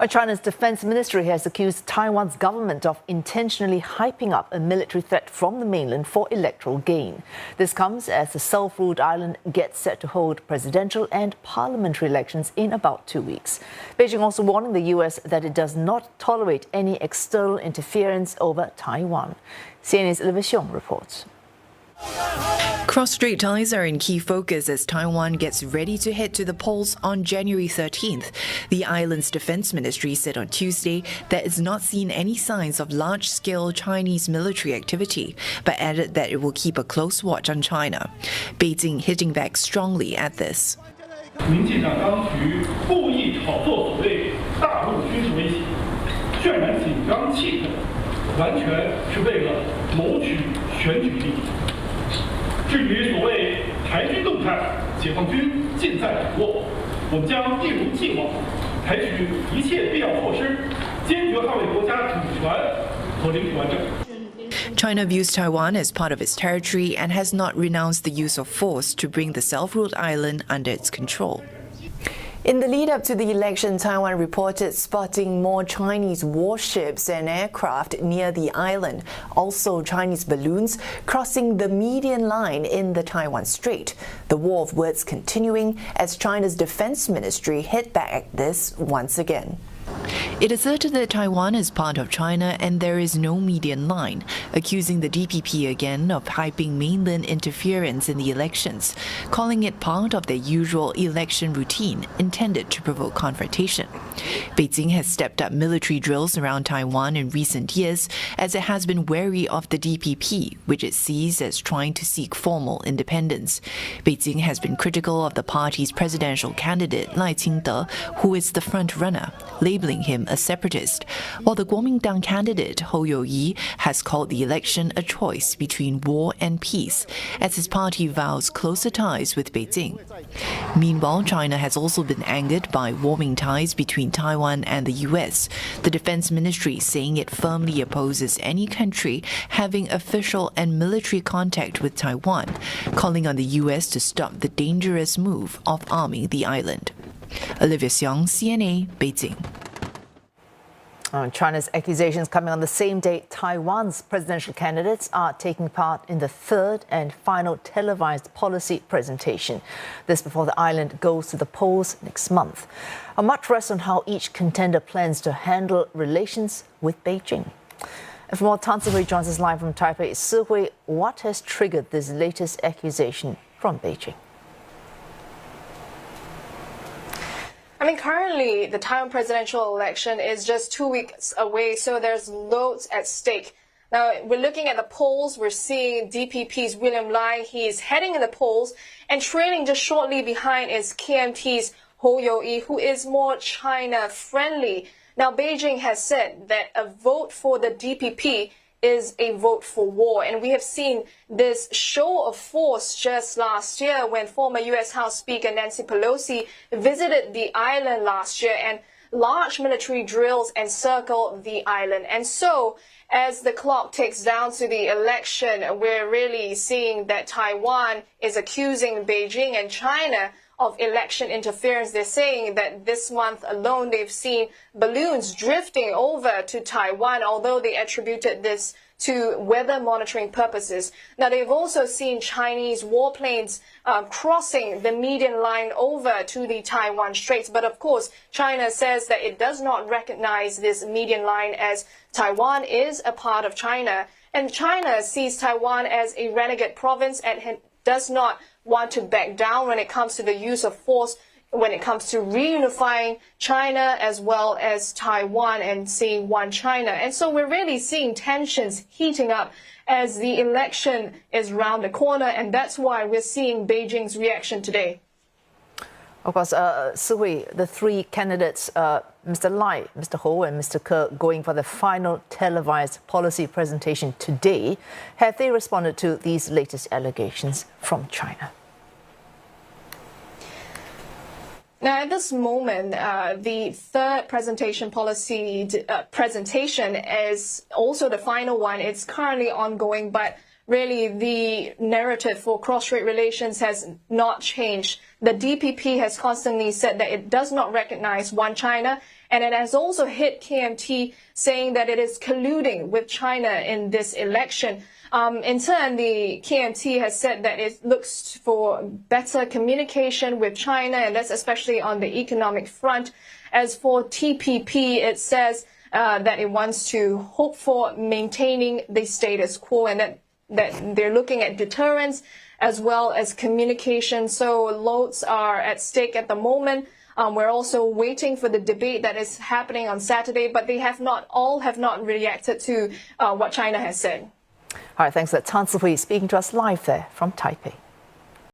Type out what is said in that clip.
China's defense ministry has accused Taiwan's government of intentionally hyping up a military threat from the mainland for electoral gain. This comes as the self-ruled island gets set to hold presidential and parliamentary elections in about 2 weeks. Beijing also warning the U.S. that it does not tolerate any external interference over Taiwan. CNA's Olivia Siong reports. Cross-Strait ties are in key focus as Taiwan gets ready to head to the polls on January 13th. The island's defense ministry said on Tuesday that it's not seen any signs of large-scale Chinese military activity, but added that it will keep a close watch on China. Beijing hitting back strongly at this. 民进党当局故意炒作所谓大陆军事威胁，渲染紧张气氛，完全是为了谋取选举利益。 至于所谓台军动态，解放军尽在掌握，我们将一如既往采取一切必要措施，坚决捍卫国家主权和领土完整。 China views Taiwan as part of its territory and has not renounced the use of force to bring the self-ruled island under its control. In the lead-up to the election, Taiwan reported spotting more Chinese warships and aircraft near the island, also Chinese balloons crossing the median line in the Taiwan Strait. The war of words continuing as China's defense ministry hit back at this once again. It asserted that Taiwan is part of China and there is no median line, accusing the DPP again of hyping mainland interference in the elections, calling it part of their usual election routine intended to provoke confrontation. Beijing has stepped up military drills around Taiwan in recent years as it has been wary of the DPP, which it sees as trying to seek formal independence. Beijing has been critical of the party's presidential candidate Lai Ching-te, who is the front-runner, labeling him a separatist, while the Kuomintang candidate Hou You-yi has called the election a choice between war and peace, as his party vows closer ties with Beijing. Meanwhile, China has also been angered by warming ties between Taiwan and the U.S., the defense ministry saying it firmly opposes any country having official and military contact with Taiwan, calling on the U.S. to stop the dangerous move of arming the island. Olivia Siong, CNA, Beijing. China's accusations coming on the same day Taiwan's presidential candidates are taking part in the third and final televised policy presentation. This before the island goes to the polls next month. Much rests on how each contender plans to handle relations with Beijing. And for more, Tan Si-hui joins us live from Taipei. Si-hui, what has triggered this latest accusation from Beijing? I mean, currently, the Taiwan presidential election is just 2 weeks away, so there's loads at stake. Now, we're looking at the polls. We're seeing DPP's William Lai. He is heading in the polls, and trailing just shortly behind is KMT's Hou You-yi, who is more China-friendly. Now, Beijing has said that a vote for the DPP is a vote for war. And we have seen this show of force just last year when former U.S. House Speaker Nancy Pelosi visited the island last year, and large military drills encircle the island. And so, as the clock ticks down to the election, we're really seeing that Taiwan is accusing Beijing and China of election interference. They're saying that this month alone they've seen balloons drifting over to Taiwan, although they attributed this to weather monitoring purposes. Now, they've also seen Chinese warplanes crossing the median line over to the Taiwan Straits. But of course, China says that it does not recognize this median line as Taiwan is a part of China. And China sees Taiwan as a renegade province and does not want to back down when it comes to the use of force, when it comes to reunifying China as well as Taiwan and seeing one China. And so we're really seeing tensions heating up as the election is round the corner, and that's why we're seeing Beijing's reaction today. Of course, Si-hui, the three candidates, Mr. Lai, Mr. Hou and Mr. Ke, going for the final televised policy presentation today. Have they responded to these latest allegations from China? Now, at this moment, the third presentation policy presentation is also the final one. It's currently ongoing, but really the narrative for cross-strait relations has not changed. The DPP has constantly said that it does not recognize one China, and it has also hit KMT saying that it is colluding with China in this election. In turn, the KMT has said that it looks for better communication with China, and that's especially on the economic front. As for TPP, it says that it wants to hope for maintaining the status quo, and that they're looking at deterrence as well as communication. So loads are at stake at the moment. We're also waiting for the debate that is happening on Saturday, but they have not reacted to what China has said. All right, thanks for that. Tan Si-hui speaking to us live there from Taipei.